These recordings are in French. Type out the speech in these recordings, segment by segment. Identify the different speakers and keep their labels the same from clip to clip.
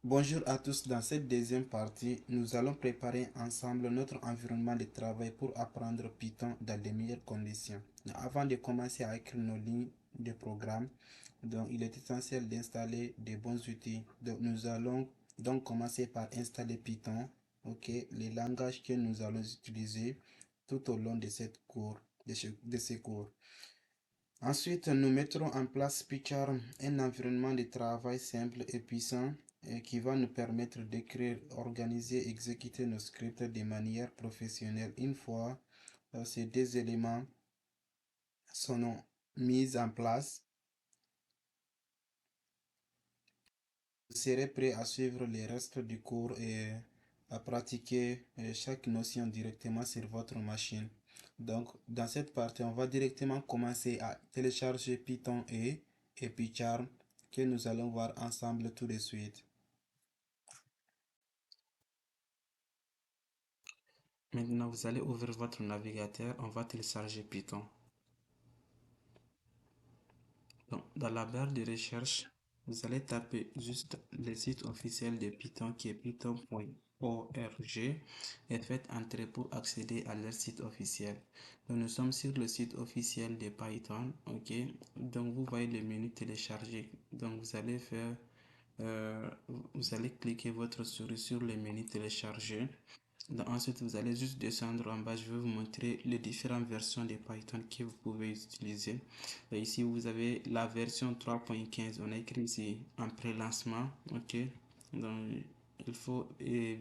Speaker 1: Bonjour à tous, dans cette deuxième partie, nous allons préparer ensemble notre environnement de travail pour apprendre Python dans les meilleures conditions. Avant de commencer à écrire nos lignes de programme, donc il est essentiel d'installer des bons outils. Donc nous allons donc commencer par installer Python, ok, les langages que nous allons utiliser tout au long de cette cours, de ces cours. Ensuite, nous mettrons en place PyCharm, un environnement de travail simple et puissant qui va nous permettre d'écrire, organiser, exécuter nos scripts de manière professionnelle. Une fois ces deux éléments sont mis en place, vous serez prêt à suivre les restes du cours et à pratiquer chaque notion directement sur votre machine. Donc, dans cette partie, on va directement commencer à télécharger Python et PyCharm que nous allons voir ensemble tout de suite. Maintenant, vous allez ouvrir votre navigateur, on va télécharger Python. Donc, dans la barre de recherche, vous allez taper juste le site officiel de Python qui est python.org et faites entrer pour accéder à leur site officiel. Donc, nous sommes sur le site officiel de Python, ok. Donc, vous voyez le menu télécharger. Donc, euh, vous allez cliquer votre souris sur le menu télécharger. Donc, ensuite, vous allez juste descendre en bas. Je vais vous montrer les différentes versions de Python que vous pouvez utiliser. Et ici, vous avez la version 3.15. On a écrit ici en pré-lancement. OK. Donc, il faut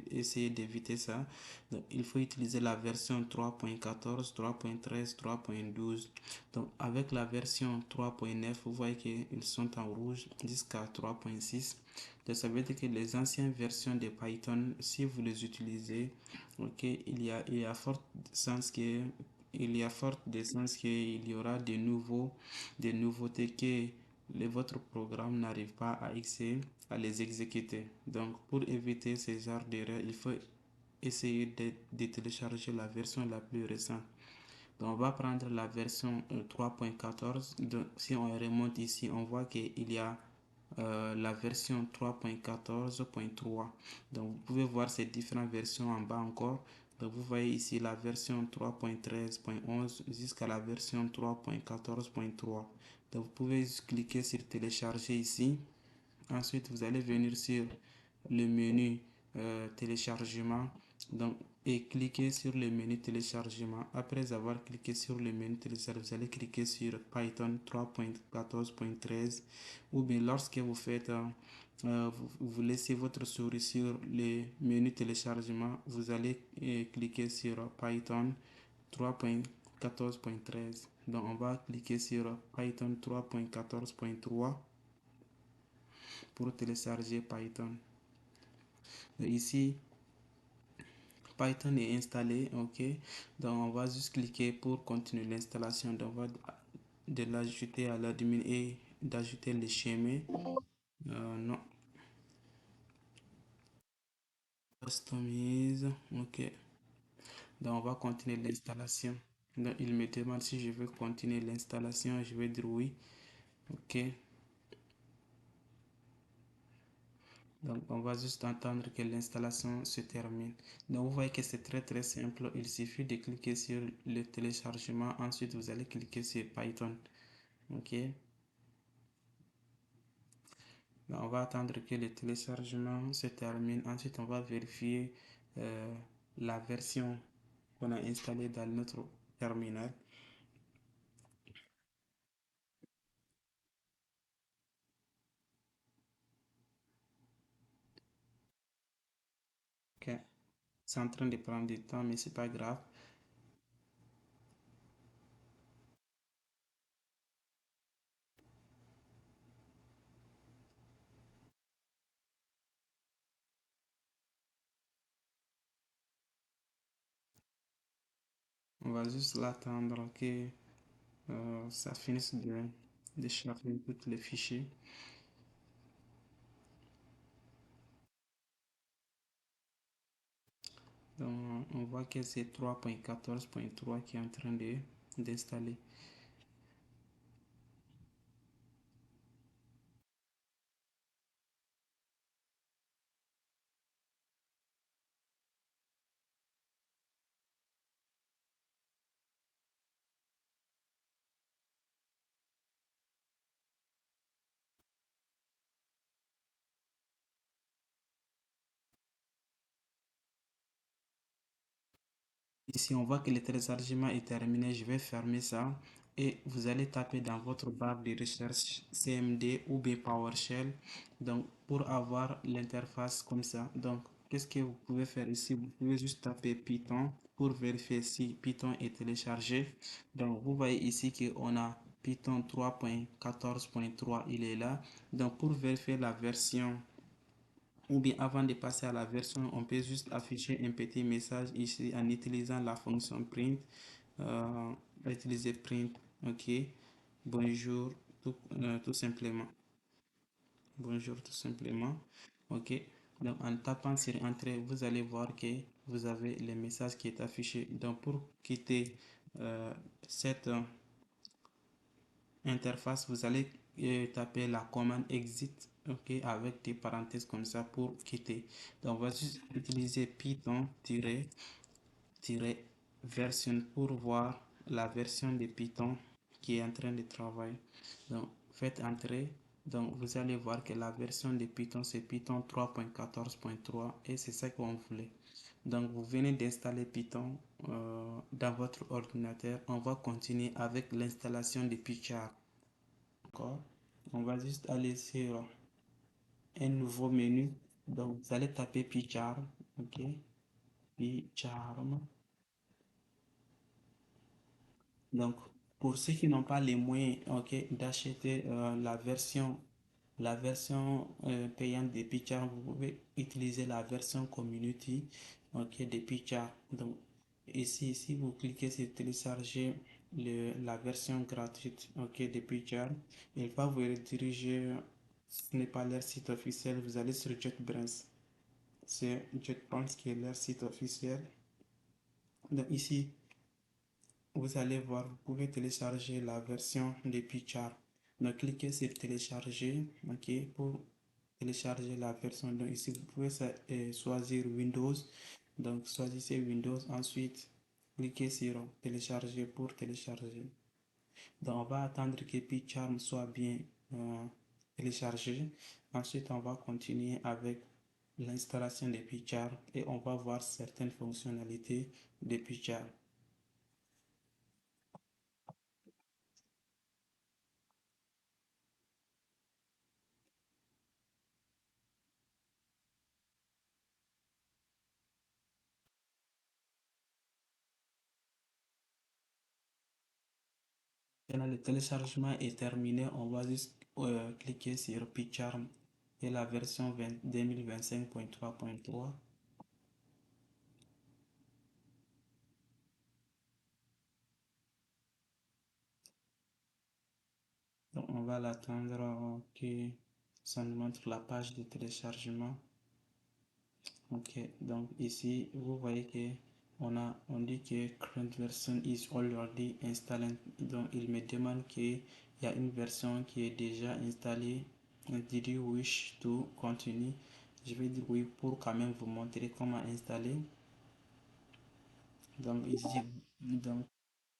Speaker 1: essayer d'éviter ça. Donc, il faut utiliser la version 3.14, 3.13, 3.12. Donc, avec la version 3.9, vous voyez qu'ils sont en rouge jusqu'à 3.6. Donc, ça veut dire que les anciennes versions de Python, si vous les utilisez, ok, il y a fort sens que, il y a fort de sens qu'il y aura des nouveautés que votre programme n'arrive pas à les exécuter. Donc, pour éviter ce genre d'erreur, il faut essayer de télécharger la version la plus récente. Donc, on va prendre la version 3.14. Donc, si on remonte ici, on voit qu'il y a la version 3.14.3. Donc, vous pouvez voir ces différentes versions en bas encore. Donc, vous voyez ici la version 3.13.11 jusqu'à la version 3.14.3. Donc, vous pouvez cliquer sur télécharger ici. Ensuite, vous allez venir sur le menu téléchargement. Donc, et cliquez sur le menu téléchargement. Après avoir cliqué sur le menu téléchargement, vous allez cliquer sur Python 3.14.13 ou bien lorsque vous faites, vous laissez votre souris sur le menu téléchargement, vous allez cliquer sur Python 3.14.13. Donc, on va cliquer sur Python 3.14.3 pour télécharger Python. Ici, Python est installé, ok. Donc, on va juste cliquer pour continuer l'installation. Donc, on va de l'ajouter à l'admin et d'ajouter le schéma. Non, customise, ok. Donc, on va continuer l'installation. Donc, il me demande si je veux continuer l'installation. Je vais dire oui, ok. Donc, on va juste attendre que l'installation se termine. Donc, vous voyez que c'est très simple. Il suffit de cliquer sur le téléchargement. Ensuite, vous allez cliquer sur Python. OK. Donc, on va attendre que le téléchargement se termine. Ensuite, on va vérifier euh, la version qu'on a installée dans notre terminal. OK. C'est en train de prendre du temps, mais c'est pas grave. On va juste l'attendre que ça finisse de charger tous les fichiers. Donc, on voit que c'est 3.14.3 qui est en train d'installer. Ici, on voit que le téléchargement est terminé. Je vais fermer ça et vous allez taper dans votre barre de recherche CMD ou bien PowerShell. Donc, pour avoir l'interface comme ça. Donc, qu'est-ce que vous pouvez faire ici? Vous pouvez juste taper Python pour vérifier si Python est téléchargé. Donc, vous voyez ici qu'on a Python 3.14.3, il est là. Donc, pour vérifier la version ou bien avant de passer à la version, on peut juste afficher un petit message ici en utilisant la fonction print. Euh, Utiliser print, ok. Bonjour, tout simplement. Bonjour, tout simplement. Ok. Donc en tapant sur Entrée, vous allez voir que vous avez le message qui est affiché. Donc pour quitter cette interface, vous allez taper la commande exit, ok, avec des parenthèses comme ça pour quitter. Donc, on va juste utiliser Python-version pour voir la version de Python qui est en train de travailler. Donc, faites entrer. Donc, vous allez voir que la version de Python, c'est Python 3.14.3 et c'est ça qu'on voulait. Donc, vous venez d'installer Python dans votre ordinateur. On va continuer avec l'installation de PyCharm. D'accord? On va juste aller sur un nouveau menu. Donc, vous allez taper PyCharm. OK? PyCharm. Donc, pour ceux qui n'ont pas les moyens, OK, d'acheter la version payante de PyCharm, vous pouvez utiliser la version community, OK, de PyCharm. Donc, ici, vous cliquez sur télécharger la version gratuite, OK, de PyCharm. Il va vous rediriger, ce n'est pas leur site officiel, vous allez sur JetBrains. C'est JetBrains qui est leur site officiel. Donc, ici, vous allez voir, vous pouvez télécharger la version de PyCharm. Donc, cliquez sur télécharger, OK, pour télécharger la version. Donc, ici, vous pouvez choisir Windows. Donc, choisissez Windows. Ensuite, cliquez sur télécharger pour télécharger. Donc, on va attendre que PyCharm soit bien téléchargé. Ensuite, on va continuer avec l'installation de PyCharm et on va voir certaines fonctionnalités de PyCharm. Maintenant, le téléchargement est terminé. On va juste cliquer sur PyCharm et la version 2025.3.3. Donc, on va l'attendre que ça nous montre la page de téléchargement. Ok, donc ici, vous voyez que on dit que current version is already installed. Donc, il me demande qu'il y a une version qui est déjà installée. Did you wish to continue? Je vais dire oui pour quand même vous montrer comment installer. Donc, ici, donc,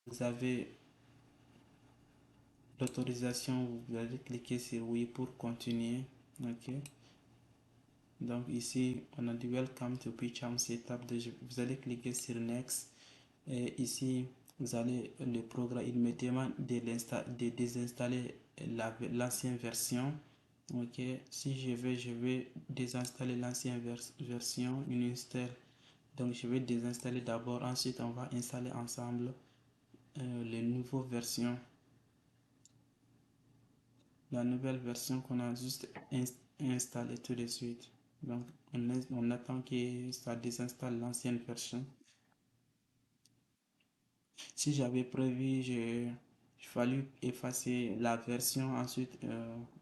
Speaker 1: vous avez l'autorisation, vous allez cliquer sur oui pour continuer. Ok. Donc ici, on a dit Welcome to PyCharm Setup. Vous allez cliquer sur Next. Et ici, vous allez le programme. Il me demande de désinstaller l'ancienne version. Ok. Si je vais désinstaller l'ancienne version, une install. Donc je vais désinstaller d'abord. Ensuite, on va installer ensemble les nouvelles versions. La nouvelle version qu'on a juste installée tout de suite. Donc, on attend que ça désinstalle l'ancienne version. Si j'avais prévu, j'ai fallu effacer la version, ensuite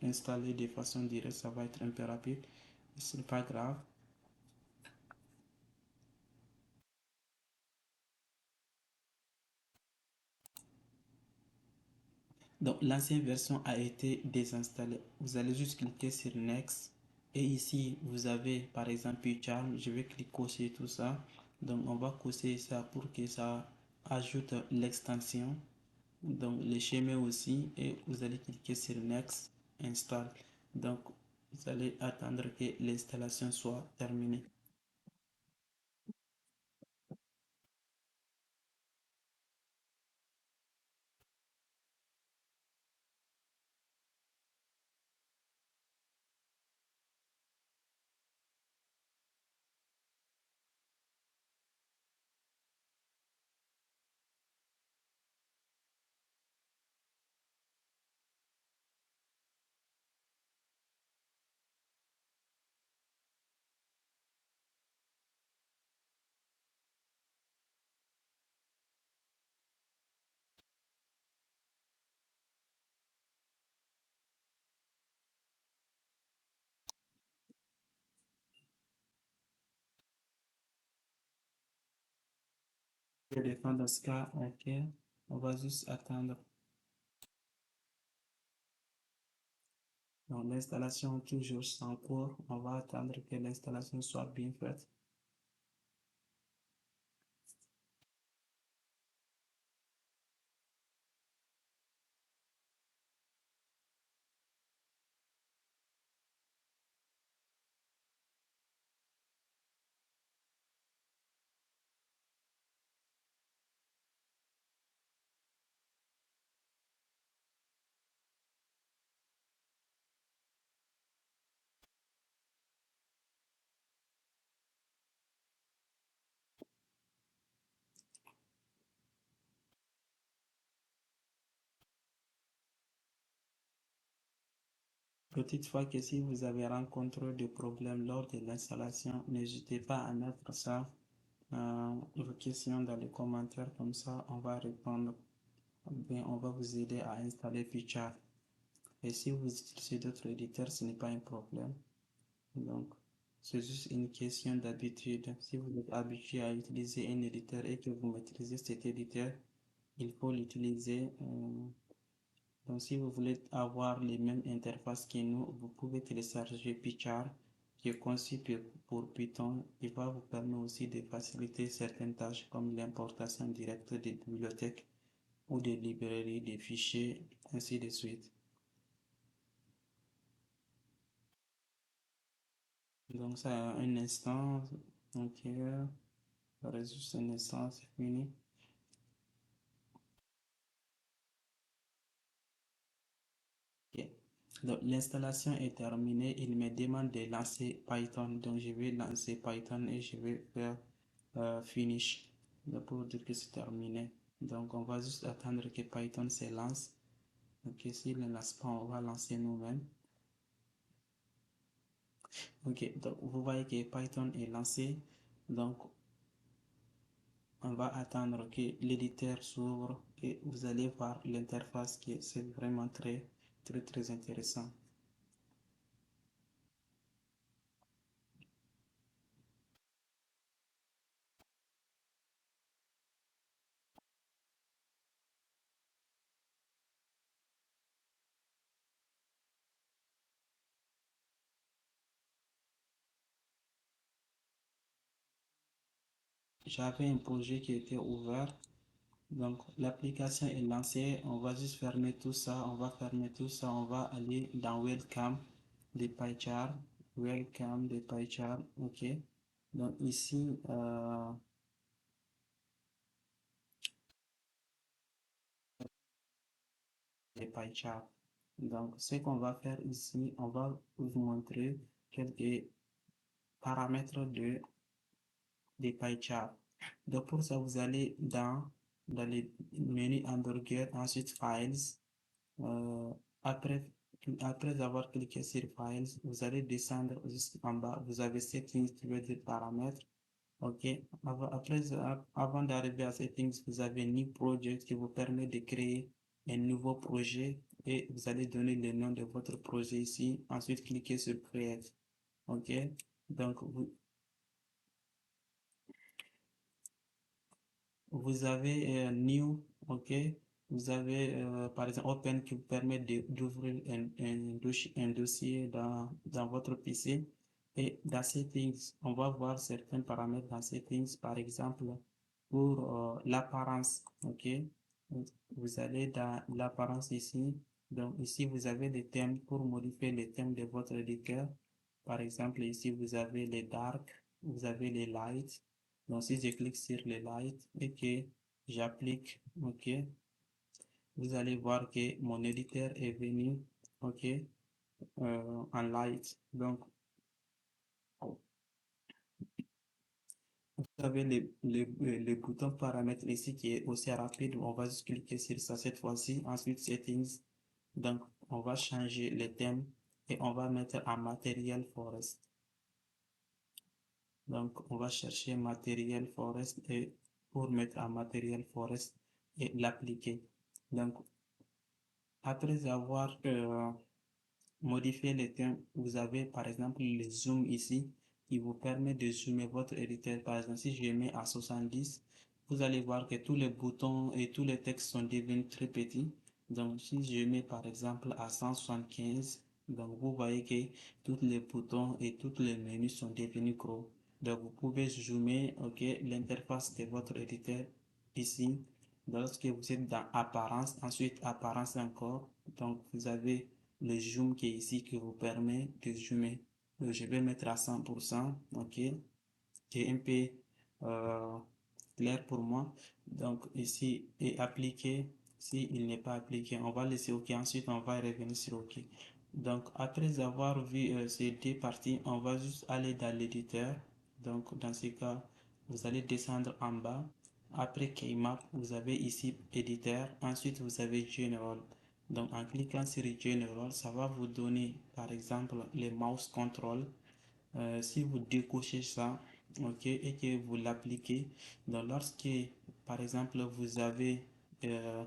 Speaker 1: installer de façon directe, ça va être un peu rapide. Ce n'est pas grave. Donc, l'ancienne version a été désinstallée. Vous allez juste cliquer sur Next. Et ici, vous avez par exemple PyCharm. Je vais cliquer sur tout ça. Donc, on va cocher ça pour que ça ajoute l'extension. Donc, le schéma aussi. Et vous allez cliquer sur Next, Install. Donc, vous allez attendre que l'installation soit terminée. Dans ce cas, ok, on va juste attendre. Donc, l'installation toujours en cours. On va attendre que l'installation soit bien faite. Toutefois que si vous avez rencontré des problèmes lors de l'installation, n'hésitez pas à mettre ça, vos questions dans les commentaires, comme ça on va répondre. Bien, on va vous aider à installer Picard. Et si vous utilisez d'autres éditeurs, ce n'est pas un problème. Donc, c'est juste une question d'habitude. Si vous êtes habitué à utiliser un éditeur et que vous maîtrisez cet éditeur, il faut l'utiliser. Donc, si vous voulez avoir les mêmes interfaces que nous, vous pouvez télécharger Picard, qui est conçu pour Python. Il va vous permettre aussi de faciliter certaines tâches comme l'importation directe des bibliothèques ou des librairies, des fichiers, ainsi de suite. Donc, ça, un instant. Ok. Juste un instant, c'est fini. Ok. Donc, l'installation est terminée. Il me demande de lancer Python. Donc, je vais lancer Python et je vais faire finish. Donc, pour dire que c'est terminé. Donc, on va juste attendre que Python se lance. Ok, s'il ne lance pas, on va lancer nous-mêmes. Ok, donc vous voyez que Python est lancé. Donc, on va attendre que l'éditeur s'ouvre et vous allez voir l'interface qui c'est vraiment très intéressant. J'avais un projet qui était ouvert. Donc, l'application est lancée. On va juste fermer tout ça. On va fermer tout ça. On va aller dans Welcome de PyCharm. Welcome de PyCharm. OK. Donc, ici, de PyCharm. Donc, ce qu'on va faire ici, on va vous montrer quelques paramètres de PyCharm. Donc, pour ça, vous allez dans le menu hamburger, ensuite Files. Euh, après, après avoir cliqué sur Files, vous allez descendre jusqu'en bas. Vous avez Settings qui veut dire paramètres. OK. Avant d'arriver à Settings, vous avez New Project qui vous permet de créer un nouveau projet et vous allez donner le nom de votre projet ici. Ensuite, cliquez sur Create. OK. Donc, vous avez New, ok. Vous avez par exemple Open qui vous permet d'ouvrir un dossier dans votre PC. Et dans Settings, on va voir certains paramètres dans Settings, par exemple pour l'apparence, ok. Vous allez dans l'apparence ici. Donc ici, vous avez des thèmes pour modifier les thèmes de votre éditeur. Par exemple, ici, vous avez les dark, vous avez les light. Donc, si je clique sur les light et que j'applique OK, vous allez voir que mon éditeur est venu OK en light. Donc, vous avez le bouton paramètres ici qui est aussi rapide. On va juste cliquer sur ça cette fois-ci. Ensuite, settings. Donc, on va changer les thèmes et on va mettre en matériel forest. Donc, on va chercher matériel forest et pour mettre en matériel forest et l'appliquer. Donc, après avoir modifié les thèmes, vous avez par exemple le zoom ici qui vous permet de zoomer votre éditeur. Par exemple, si je mets à 70, vous allez voir que tous les boutons et tous les textes sont devenus très petits. Donc, si je mets par exemple à 175, donc vous voyez que tous les boutons et tous les menus sont devenus gros. Donc, vous pouvez zoomer, ok, l'interface de votre éditeur ici. Lorsque vous êtes dans apparence, ensuite apparence encore. Donc, vous avez le zoom qui est ici qui vous permet de zoomer. Donc, je vais mettre à 100%, ok, qui est un peu euh, clair pour moi. Donc ici est appliqué. Si il n'est pas appliqué, on va laisser OK. Ensuite, on va revenir sur OK. Donc après avoir vu ces deux parties, on va juste aller dans l'éditeur. Donc dans ce cas, vous allez descendre en bas. Après Keymap, vous avez ici éditeur. Ensuite, vous avez General. Donc en cliquant sur General, ça va vous donner par exemple les mouse control. Si vous décochez ça, ok, et que vous l'appliquez, donc lorsque, par exemple, vous avez euh,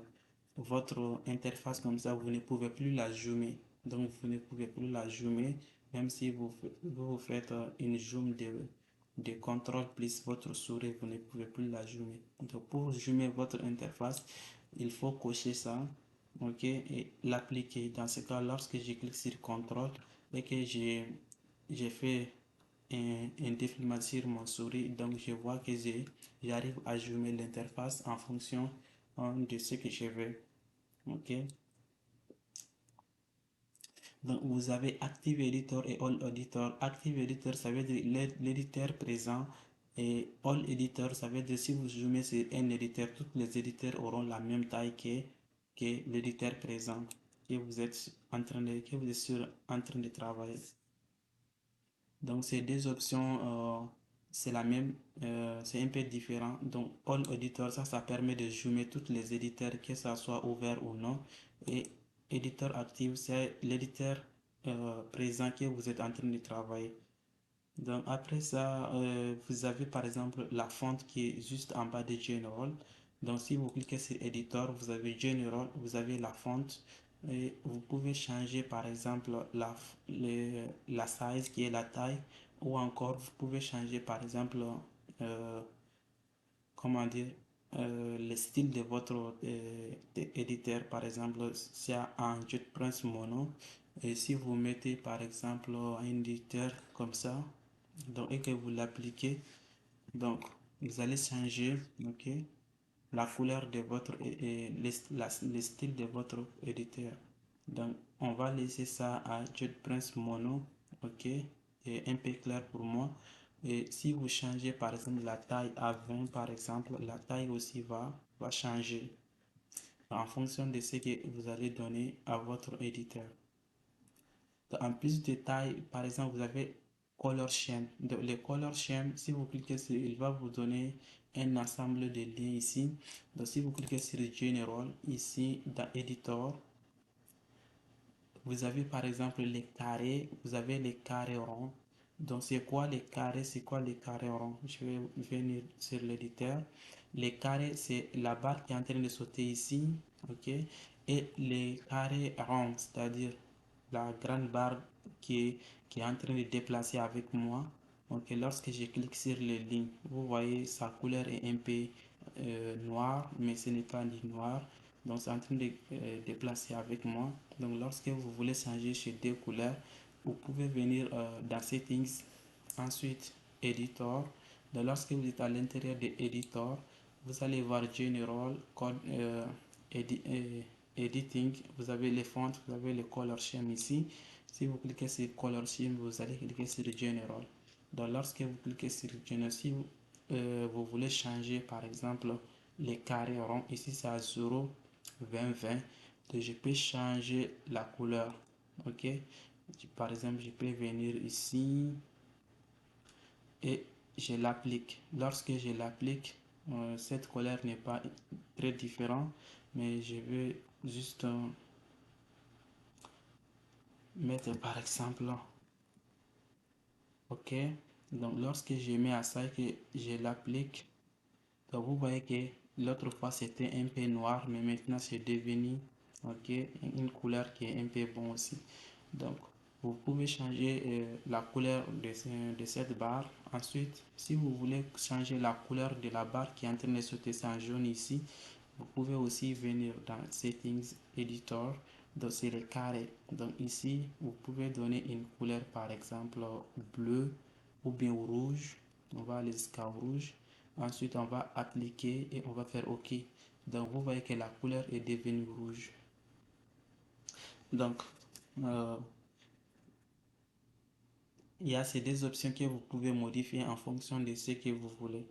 Speaker 1: votre interface comme ça, vous ne pouvez plus la zoomer. Donc, vous ne pouvez plus la zoomer, même si vous faites une zoom de contrôle plus votre souris, vous ne pouvez plus la zoomer. Donc, pour zoomer votre interface, il faut cocher ça, ok, et l'appliquer. Dans ce cas, lorsque je clique sur contrôle et que j'ai fait un défilement sur mon souris, donc je vois que j'arrive à zoomer l'interface en fonction de ce que je veux. Ok, donc vous avez Active Editor et All Editor. Active Editor, ça veut dire l'éditeur présent, et All Editor, ça veut dire si vous zoomez sur un éditeur, tous les éditeurs auront la même taille que l'éditeur présent que vous êtes que vous êtes en train de travailler. Donc ces deux options, c'est la même, c'est un peu différent. Donc All Editor, ça permet de zoomer tous les éditeurs, que ça soit ouvert ou non. Et éditeur actif, c'est l'éditeur présent que vous êtes en train de travailler. Donc après ça, vous avez par exemple la fonte qui est juste en bas de General. Donc si vous cliquez sur Editor, vous avez General, vous avez la fonte et vous pouvez changer par exemple la size qui est la taille, ou encore vous pouvez changer par exemple euh, comment dire, le style de votre éditeur. Par exemple, si un JetBrains Mono, et si vous mettez par exemple un éditeur comme ça, donc, et que vous l'appliquez, donc vous allez changer, ok, la couleur de votre le style de votre éditeur. Donc on va laisser ça à JetBrains Mono, ok, et un peu clair pour moi. Et si vous changez par exemple la taille à 20 par exemple, la taille aussi va changer en fonction de ce que vous allez donner à votre éditeur. En plus de taille, par exemple, vous avez Color Scheme. Donc, le Color Scheme, si vous cliquez sur, il va vous donner un ensemble de liens ici. Donc, si vous cliquez sur General, ici, dans Editor, vous avez par exemple les carrés, vous avez les carrés ronds. Donc, c'est quoi les carrés? C'est quoi les carrés ronds? Je vais venir sur l'éditeur. Les carrés, c'est la barre qui est en train de sauter ici, ok? Et les carrés ronds, c'est-à-dire la grande barre qui est en train de déplacer avec moi. Donc, lorsque je clique sur les lignes, vous voyez sa couleur est un peu noire, mais ce n'est pas du noir. Donc, c'est en train de déplacer avec moi. Donc, lorsque vous voulez changer ces deux couleurs, vous pouvez venir dans Settings, ensuite Editor. Donc, lorsque vous êtes à l'intérieur de Editor, vous allez voir General, Code, Editing, vous avez les fonts, vous avez le Color Scheme ici. Si vous cliquez sur Color Scheme, vous allez cliquer sur General. Donc, lorsque vous cliquez sur General, si vous voulez changer par exemple les carrés ronds, ici c'est à 0, 20, 20. Donc, je peux changer la couleur. Ok, par exemple, je peux venir ici et je l'applique. Lorsque je l'applique, cette couleur n'est pas très différente, mais je vais juste mettre par exemple, ok. Donc lorsque je mets à ça et que je l'applique, donc vous voyez que l'autre fois c'était un peu noir, mais maintenant c'est devenu, ok, une couleur qui est un peu bon aussi. Donc Vous pouvez changer la couleur de cette barre. Ensuite, si vous voulez changer la couleur de la barre qui est en train de sauter en jaune ici, vous pouvez aussi venir dans Settings Editor. Donc, c'est les carrés. Donc, ici, vous pouvez donner une couleur, par exemple, bleu ou bien rouge. On va aller jusqu'à rouge. Ensuite, on va appliquer et on va faire OK. Donc, vous voyez que la couleur est devenue rouge. Donc, euh, il y a ces deux options que vous pouvez modifier en fonction de ce que vous voulez.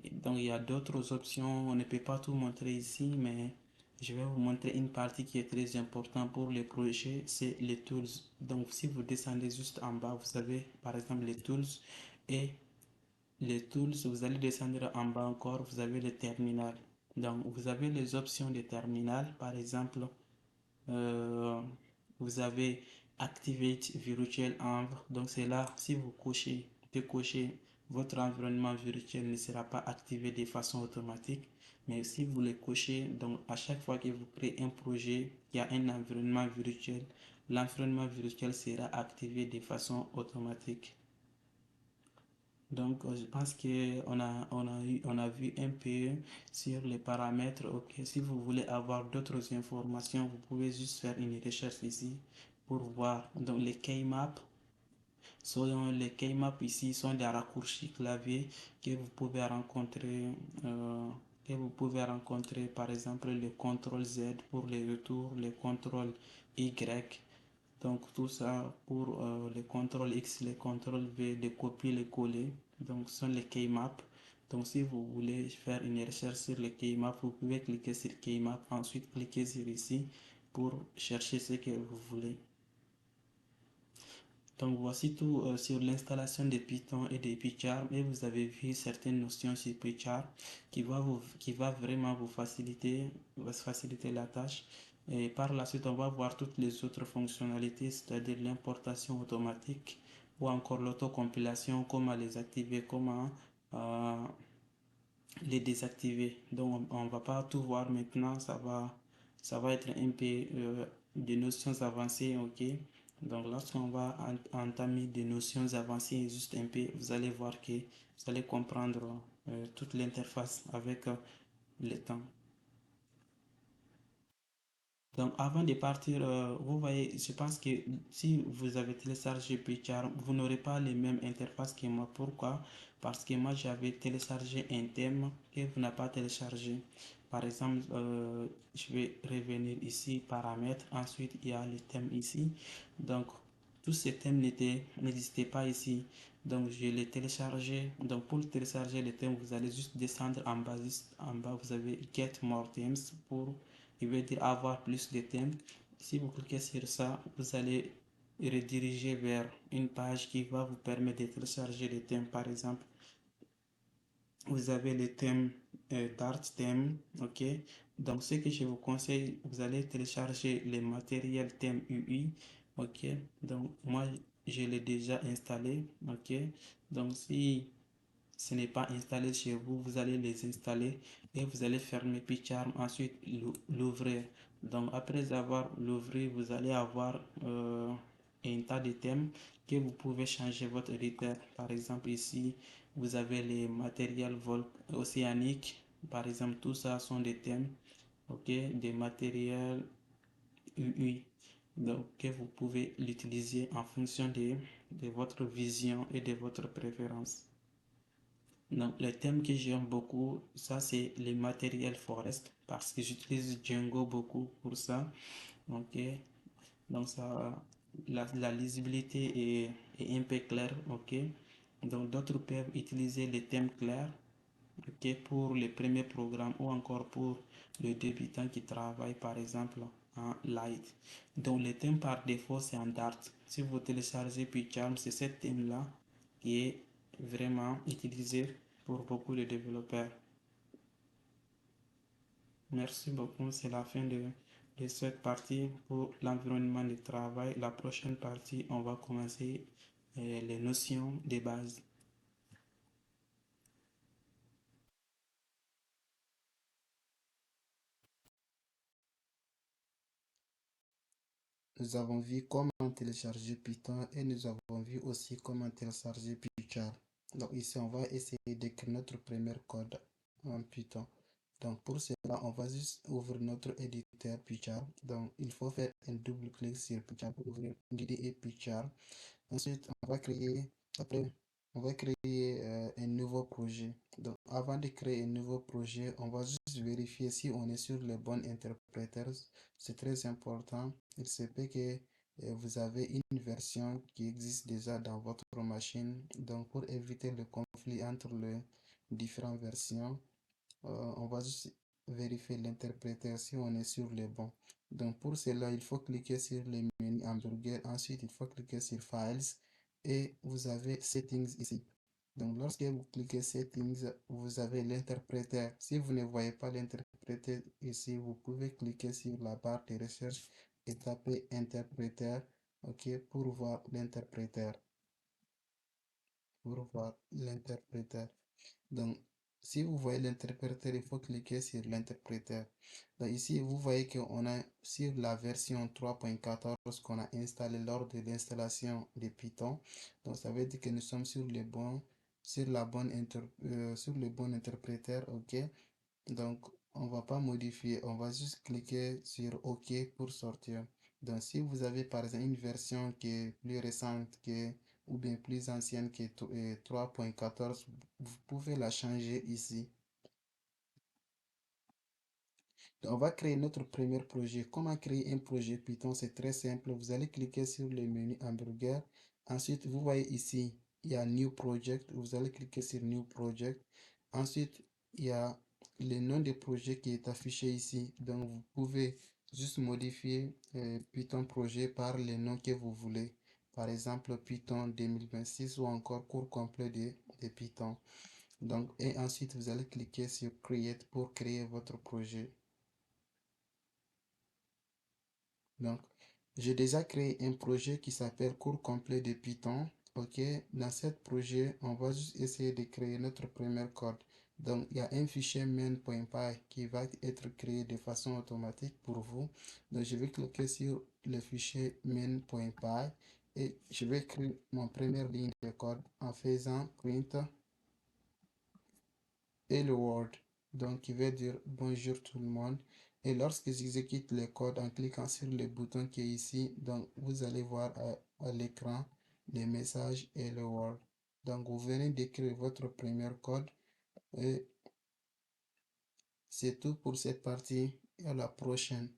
Speaker 1: Et donc, il y a d'autres options. On ne peut pas tout montrer ici, mais je vais vous montrer une partie qui est très importante pour les projets, c'est les tools. Donc, si vous descendez juste en bas, vous avez par exemple les tools et les tools, vous allez descendre en bas encore, vous avez le terminal. Donc, vous avez les options de terminal, par exemple, euh, vous avez Activate Virtual Env. Donc c'est là, si vous décochez, votre environnement virtuel ne sera pas activé de façon automatique. Mais si vous le cochez, donc à chaque fois que vous créez un projet qui a un environnement virtuel, l'environnement virtuel sera activé de façon automatique. Donc, je pense on a vu un peu sur les paramètres. Ok, si vous voulez avoir d'autres informations, vous pouvez juste faire une recherche ici pour voir. Donc, les keymaps ici sont des raccourcis clavier que vous pouvez rencontrer. Que vous pouvez rencontrer par exemple le contrôle Z pour les retours, le contrôle Y. Donc tout ça pour les contrôles X, les contrôles V, les copier, les coller. Donc ce sont les keymaps. Donc si vous voulez faire une recherche sur les keymaps, vous pouvez cliquer sur keymap, ensuite cliquer sur ici pour chercher ce que vous voulez. Donc voici tout sur l'installation de Python et de PyCharm, et vous avez vu certaines notions sur PyCharm qui va vraiment vous faciliter la tâche. Et par la suite, on va voir toutes les autres fonctionnalités, c'est-à-dire l'importation automatique ou encore l'autocompilation, comment les activer, comment euh, les désactiver. Donc on va pas tout voir maintenant, ça va être un peu des notions avancées, ok. Donc lorsqu'on va entamer des notions avancées juste un peu, vous allez voir que vous allez comprendre toute l'interface avec le temps. Donc, avant de partir, vous voyez, je pense que si vous avez téléchargé PyCharm, vous n'aurez pas les mêmes interfaces que moi. Pourquoi? Parce que moi, j'avais téléchargé un thème que vous n'avez pas téléchargé. Par exemple, je vais revenir ici, paramètres. Ensuite, il y a le thème ici. Donc, tous ces thèmes n'existaient pas ici. Donc, je l'ai téléchargé. Donc, pour télécharger le thème, vous allez juste descendre en bas. Juste en bas, vous avez Get More Themes pour il veut dire avoir plus de thèmes. Si vous cliquez sur ça, vous allez rediriger vers une page qui va vous permettre de télécharger les thèmes. Par exemple, vous avez les thèmes Dart thème, ok. Donc, ce que je vous conseille, vous allez télécharger les matériels thème UI, ok. Donc, moi, je l'ai déjà installé, ok. Donc, si ce n'est pas installé chez vous, vous allez les installer et vous allez fermer PyCharm, ensuite l'ouvrir. Donc après avoir l'ouvrir, vous allez avoir un tas de thèmes que vous pouvez changer votre éditeur. Par exemple ici, vous avez les matériels océaniques. Par exemple, tout ça sont des thèmes, ok, des matériels UI. Donc, que vous pouvez l'utiliser en fonction de votre vision et de votre préférence. Donc, le thème que j'aime beaucoup, ça c'est les matériels forest parce que j'utilise Django beaucoup pour ça. Ok, donc ça, la lisibilité est un peu claire. Ok, donc d'autres peuvent utiliser les thèmes clairs. Ok, pour les premiers programmes ou encore pour le débutant qui travaille par exemple en Light. Donc, le thème par défaut c'est en Dart. Si vous téléchargez PyCharm, c'est ce thème-là qui est vraiment utilisé pour beaucoup de développeurs. Merci beaucoup. C'est la fin de cette partie pour l'environnement de travail. La prochaine partie, on va commencer les notions de base. nous avons vu comment télécharger Python et nous avons vu aussi comment télécharger PyCharm. Donc ici, on va essayer d'écrire notre premier code en Python. Donc pour cela, on va juste ouvrir notre éditeur PyCharm. Donc il faut faire un double clic sur PyCharm pour ouvrir l'IDE PyCharm. Ensuite, après, on va créer un nouveau projet. Donc, avant de créer un nouveau projet, on va juste vérifier si on est sur le bon interpréteur. C'est très important. Il se peut que vous avez une version qui existe déjà dans votre machine. Donc, pour éviter le conflit entre les différentes versions, on va juste vérifier l'interpréteur si on est sur le bon. Donc pour cela, il faut cliquer sur le menu hamburger. Ensuite, il faut cliquer sur Files et vous avez Settings ici. Donc lorsque vous cliquez Settings, vous avez l'interpréteur. Si vous ne voyez pas l'interpréteur ici, vous pouvez cliquer sur la barre de recherche et taper interpréteur, OK, pour voir l'interpréteur. Pour voir l'interpréteur. Donc, si vous voyez l'interpréteur, il faut cliquer sur l'interpréteur. Donc ici, vous voyez qu'on a sur la version 3.14 qu'on a installé lors de l'installation de Python. Donc, ça veut dire que nous sommes sur sur le bon interpréteur, OK. Donc, on va pas modifier, on va juste cliquer sur OK pour sortir. Donc, si vous avez par exemple une version qui est plus récente ou bien plus ancienne que 3.14, vous pouvez la changer ici. Donc, on va créer notre premier projet. Comment créer un projet Python? C'est très simple. Vous allez cliquer sur le menu hamburger. Ensuite, vous voyez ici, il y a New Project. Vous allez cliquer sur New Project. Ensuite, il y a le nom du projet qui est affiché ici. Donc, vous pouvez juste modifier Python projet par le nom que vous voulez. Par exemple, Python 2026 ou encore cours complet de Python. Donc, et ensuite, vous allez cliquer sur Create pour créer votre projet. Donc, j'ai déjà créé un projet qui s'appelle cours complet de Python. OK, dans ce projet, on va juste essayer de créer notre premier code. Donc, il y a un fichier main.py qui va être créé de façon automatique pour vous. Donc, je vais cliquer sur le fichier main.py et je vais écrire mon première ligne de code en faisant print hello world. Donc, qui veut dire bonjour tout le monde. Et lorsque j'exécute le code en cliquant sur le bouton qui est ici, donc vous allez voir à l'écran les messages hello world. Donc, vous venez d'écrire votre premier code et c'est tout pour cette partie. Et à la prochaine.